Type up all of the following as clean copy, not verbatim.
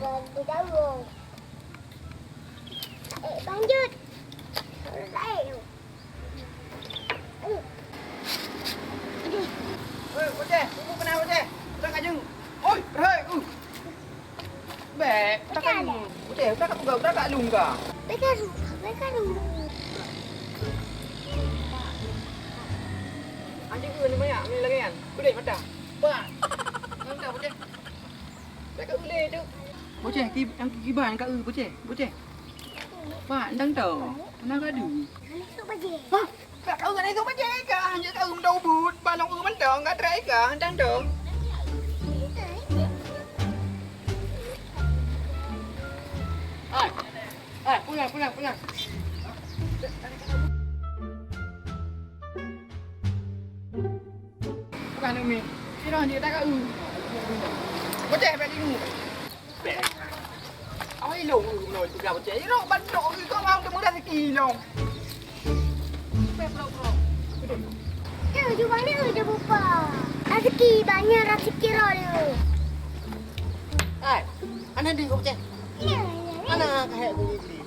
Berjauh. Lanjut. Selesai. Bocah, ibu kenapa bocah? Udah kat jeng. Oi, hei. Bek, udah kat jeng. Bocah, udah kat udah kat lung ka. Mereka dulu. Anjing ku ni banyak ni lagi kan. Boleh mata. Pak. Mata bocah. Dah kat boleh tu. Bocah, yang kiban kat bocah. Bocah. Pak, ndang tau. Nak adu. Ini tu baju. Ha? Kat kau kan itu bocah ka. Hanya kau mendau but. Balong u mentang kat trai ka. Ndang tau. Pulang. Bukan Umi. Kira dia tak kat bocah balik ni. Bek. Ai long noi tu bocah. Iro bandok kau mau temu rezeki long. Bek bro. Jumpa ni je buka. Rezeki banyak rezeki dia. Hai, ana di kau cek. Ya. Ana kayak begini.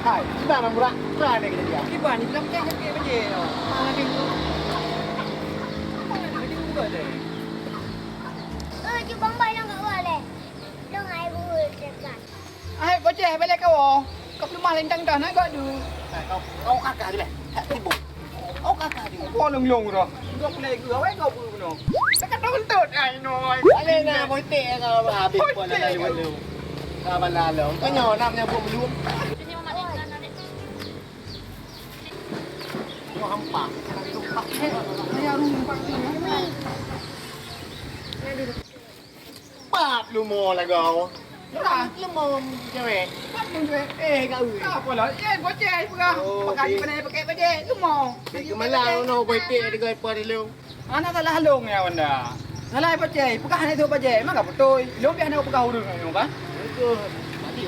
Hai, kita nak murah. Murah ni kita dia. Kiban ni bilang bocah sikit bocah. Mana dia tu? Mana dia tu bocah? Jumpa bayang kat boleh. Dong ai bul dekat. Ai bocah balik kau. Kau belum maling tang dah nak kau tu. Hai, kau kakak dia. Tak tipu. Kau kakak dia. Kau long dah. Kau play gua ai kau pun no. Dekat tuntut ai noi. Ale na boite kau habis pun ada lu. Kau balalo. Kau nyo namnya buat belum. Kau hampa. Ayah rumah tu. Bab lu mo lah kau. Dah. Lu mo cewek. Kau. Apa lah? Bocah apa kah? Pakai bocah. Tu mau. Di kemana no boite dia kau apa dia lu. Anak salah halong ya anda. Salah bocah. Bukan hanya tu bocah. Emang tak betul. Lu biar nak buka huruf ni kan? Itu.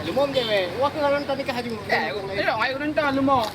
Lu mo cewek. Wah kalau nonton nikah juga. Dia orang ai urun dah lu mau.